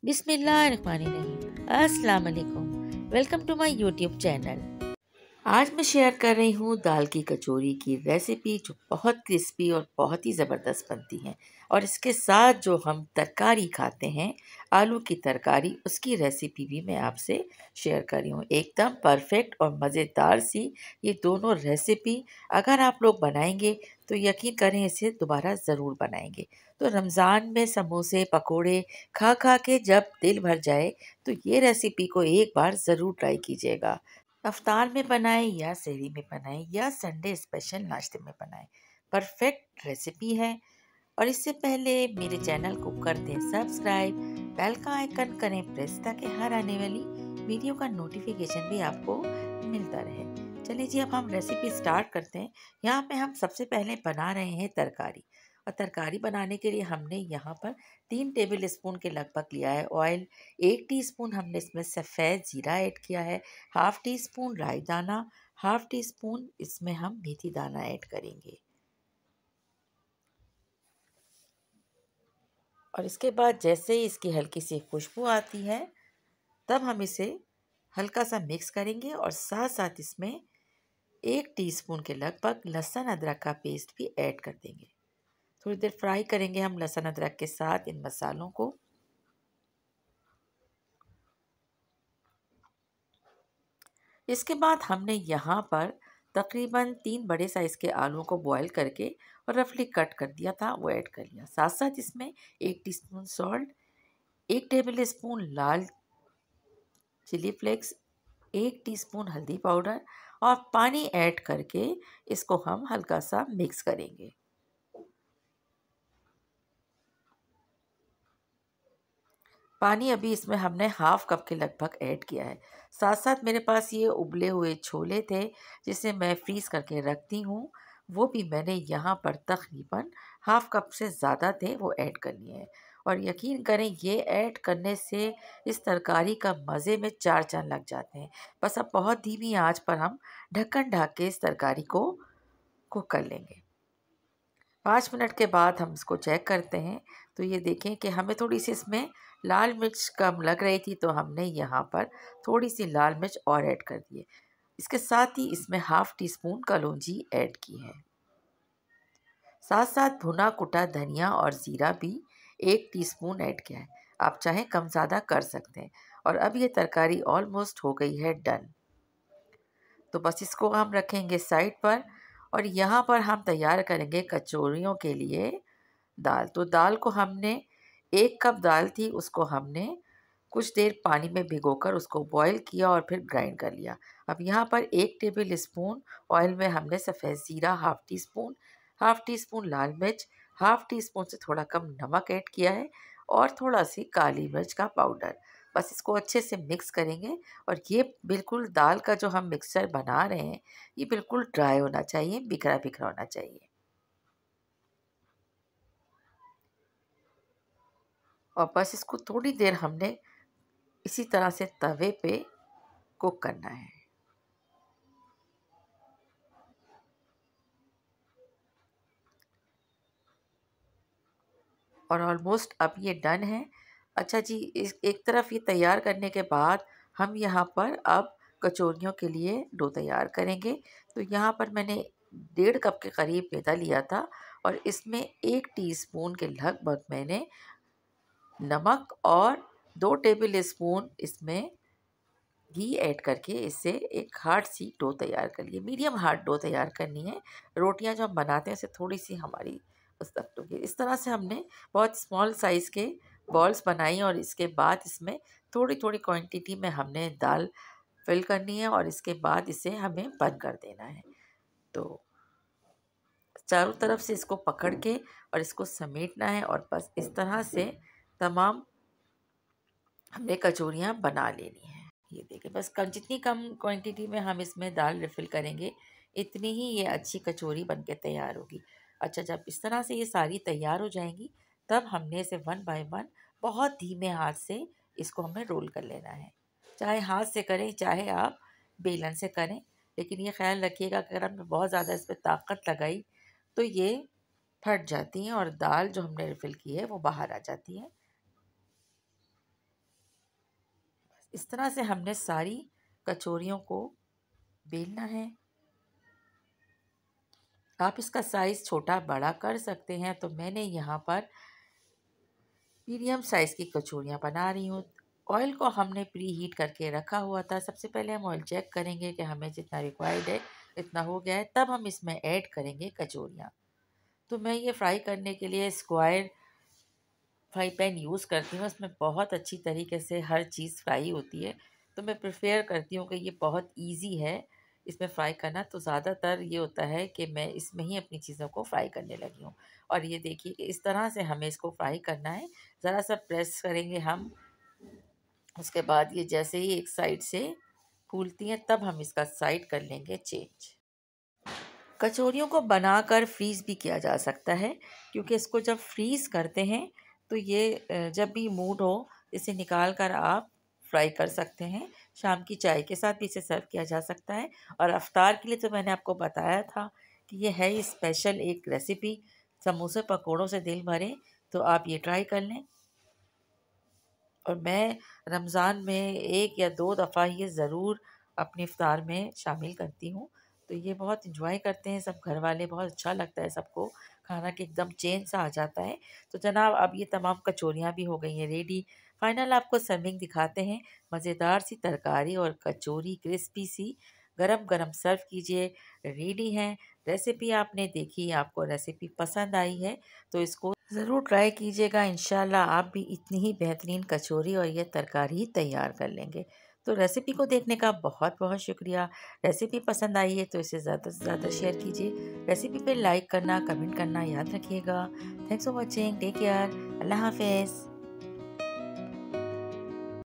बिस्मिल्लाहिर्रहमानिर्रहीम। अस्सलाम वालेकुम। Welcome to my YouTube channel. आज मैं शेयर कर रही हूँ दाल की कचौरी की रेसिपी, जो बहुत क्रिस्पी और बहुत ही ज़बरदस्त बनती है। और इसके साथ जो हम तरकारी खाते हैं, आलू की तरकारी, उसकी रेसिपी भी मैं आपसे शेयर कर रही हूँ। एकदम परफेक्ट और मज़ेदार सी ये दोनों रेसिपी अगर आप लोग बनाएंगे तो यकीन करें इसे दोबारा ज़रूर बनाएंगे। तो रमज़ान में समोसे पकोड़े खा खा के जब दिल भर जाए तो ये रेसिपी को एक बार ज़रूर ट्राई कीजिएगा। अफ्तार में बनाएं या सहरी में बनाएं या संडे स्पेशल नाश्ते में बनाएं, परफेक्ट रेसिपी है। और इससे पहले मेरे चैनल को कर दें सब्सक्राइब, बेल का आइकन करें प्रेस, ताकि हर आने वाली वीडियो का नोटिफिकेशन भी आपको मिलता रहे। चलिए जी, अब हम रेसिपी स्टार्ट करते हैं। यहाँ पे हम सबसे पहले बना रहे हैं तरकारी। और तरकारी बनाने के लिए हमने यहाँ पर 3 टेबल स्पून के लगभग लिया है ऑयल। 1 टीस्पून हमने इसमें सफ़ेद ज़ीरा ऐड किया है। हाफ़ टी स्पून राई दाना, हाफ़ टी स्पून इसमें हम मेथी दाना ऐड करेंगे। और इसके बाद जैसे ही इसकी हल्की सी खुशबू आती है, तब हम इसे हल्का सा मिक्स करेंगे और साथ साथ इसमें 1 टीस्पून के लगभग लहसुन अदरक का पेस्ट भी ऐड कर देंगे। थोड़ी देर फ्राई करेंगे हम लहसुन अदरक के साथ इन मसालों को। इसके बाद हमने यहाँ पर तकरीबन 3 बड़े साइज़ के आलूओं को बॉईल करके और रफली कट कर दिया था, वो ऐड कर लिया। साथ साथ इसमें 1 टीस्पून सॉल्ट, 1 टेबल स्पून लाल चिली फ्लेक्स, 1 टीस्पून हल्दी पाउडर और पानी ऐड करके इसको हम हल्का सा मिक्स करेंगे। पानी अभी इसमें हमने हाफ कप के लगभग ऐड किया है। साथ साथ मेरे पास ये उबले हुए छोले थे, जिसे मैं फ्रीज़ करके रखती हूँ, वो भी मैंने यहाँ पर तकरीबन हाफ कप से ज़्यादा थे, वो ऐड कर लिए हैं। और यकीन करें ये ऐड करने से इस तरकारी का मज़े में चार चाँद लग जाते हैं। बस अब बहुत धीमी आंच पर हम ढक्कन ढक के इस तरकारी को कुक कर लेंगे। 5 मिनट के बाद हम इसको चेक करते हैं, तो ये देखें कि हमें थोड़ी सी इसमें लाल मिर्च कम लग रही थी, तो हमने यहाँ पर थोड़ी सी लाल मिर्च और ऐड कर दी है। इसके साथ ही इसमें हाफ़ टी स्पून कलौंजी ऐड की है। साथ साथ भुना कुटा धनिया और ज़ीरा भी 1 टीस्पून ऐड किया है। आप चाहें कम ज़्यादा कर सकते हैं। और अब ये तरकारी ऑलमोस्ट हो गई है डन। तो बस इसको हम रखेंगे साइड पर। और यहाँ पर हम तैयार करेंगे कचौरियों के लिए दाल। तो दाल को हमने 1 कप दाल थी, उसको हमने कुछ देर पानी में भिगोकर उसको बॉईल किया और फिर ग्राइंड कर लिया। अब यहाँ पर 1 टेबल स्पून ऑयल में हमने सफ़ेद ज़ीरा, हाफ़ टी स्पून लाल मिर्च, हाफ़ टी स्पून से थोड़ा कम नमक ऐड किया है और थोड़ा सी काली मिर्च का पाउडर। बस इसको अच्छे से मिक्स करेंगे। और ये बिल्कुल दाल का जो हम मिक्सचर बना रहे हैं, ये बिल्कुल ड्राई होना चाहिए, बिखरा बिखरा होना चाहिए। और बस इसको थोड़ी देर हमने इसी तरह से तवे पे कुक करना है। और ऑलमोस्ट अब ये डन है। अच्छा जी, इस एक तरफ ये तैयार करने के बाद हम यहाँ पर अब कचौरियों के लिए डो तैयार करेंगे। तो यहाँ पर मैंने 1.5 कप के करीब मैदा लिया था और इसमें 1 टीस्पून के लगभग मैंने नमक और 2 टेबल स्पून इसमें घी ऐड करके इससे एक हार्ड सी डो तैयार कर लिए। मीडियम हार्ड डो तैयार करनी है। रोटियां जो हम बनाते हैं उससे थोड़ी सी हमारी बस तक होगी। इस तरह से हमने बहुत स्मॉल साइज़ के बॉल्स बनाई और इसके बाद इसमें थोड़ी थोड़ी क्वांटिटी में हमने दाल फिल करनी है और इसके बाद इसे हमें बंद कर देना है। तो चारों तरफ से इसको पकड़ के और इसको समेटना है और बस इस तरह से तमाम हमने कचौरियाँ बना लेनी है। ये देखिए, बस कम जितनी कम क्वांटिटी में हम इसमें दाल रिफ़िल करेंगे, इतनी ही ये अच्छी कचौरी बन के तैयार होगी। अच्छा, जब इस तरह से ये सारी तैयार हो जाएंगी, तब हमने इसे वन बाय वन बहुत धीमे हाथ से इसको हमें रोल कर लेना है। चाहे हाथ से करें, चाहे आप बेलन से करें, लेकिन ये ख्याल रखिएगा अगर हमने बहुत ज़्यादा इस पर ताकत लगाई तो ये फट जाती हैं और दाल जो हमने रिफ़िल की है वो बाहर आ जाती है। इस तरह से हमने सारी कचौरियों को बेलना है। आप इसका साइज़ छोटा बड़ा कर सकते हैं, तो मैंने यहाँ पर मीडियम साइज़ की कचौरियाँ बना रही हूँ। ऑयल को हमने प्री हीट करके रखा हुआ था। सबसे पहले हम ऑयल चेक करेंगे कि हमें जितना रिक्वायर्ड है इतना हो गया है, तब हम इसमें ऐड करेंगे कचौरियाँ। तो मैं ये फ्राई करने के लिए स्क्वायर फ्राई पैन यूज़ करती हूँ। उसमें बहुत अच्छी तरीके से हर चीज़ फ्राई होती है, तो मैं प्रेफर करती हूँ कि ये बहुत इजी है इसमें फ्राई करना। तो ज़्यादातर ये होता है कि मैं इसमें ही अपनी चीज़ों को फ्राई करने लगी हूँ। और ये देखिए कि इस तरह से हमें इसको फ्राई करना है। ज़रा सा प्रेस करेंगे हम, उसके बाद ये जैसे ही एक साइड से फूलती हैं तब हम इसका साइड कर लेंगे चेंज। कचौरियों को बनाकर फ्रीज़ भी किया जा सकता है, क्योंकि इसको जब फ्रीज़ करते हैं तो ये जब भी मूड हो इसे निकाल कर आप फ्राई कर सकते हैं। शाम की चाय के साथ भी इसे सर्व किया जा सकता है। और अफ्तार के लिए तो मैंने आपको बताया था कि ये है स्पेशल एक रेसिपी, समोसे पकौड़ों से दिल भरे, तो आप ये ट्राई कर लें। और मैं रमज़ान में 1 या 2 दफ़ा ये ज़रूर अपने इफ़्तार में शामिल करती हूँ। तो ये बहुत एंजॉय करते हैं सब घर वाले, बहुत अच्छा लगता है सबको, खाना कि एकदम चैन सा आ जाता है। तो जनाब अब ये तमाम कचौरियाँ भी हो गई हैं रेडी। फ़ाइनल आपको सर्विंग दिखाते हैं। मज़ेदार सी तरकारी और कचौरी क्रिस्पी सी गरम-गरम सर्व कीजिए, रेडी हैं। रेसिपी आपने देखी, आपको रेसिपी पसंद आई है तो इसको ज़रूर ट्राई कीजिएगा। इंशाल्लाह आप भी इतनी ही बेहतरीन कचौरी और ये तरकारी तैयार कर लेंगे। तो रेसिपी को देखने का बहुत बहुत शुक्रिया। रेसिपी पसंद आई है तो इसे ज़्यादा से ज़्यादा शेयर कीजिए। रेसिपी पे लाइक करना, कमेंट करना याद रखिएगा। Thanks for watching, take care, अल्लाह हाफ़िज़।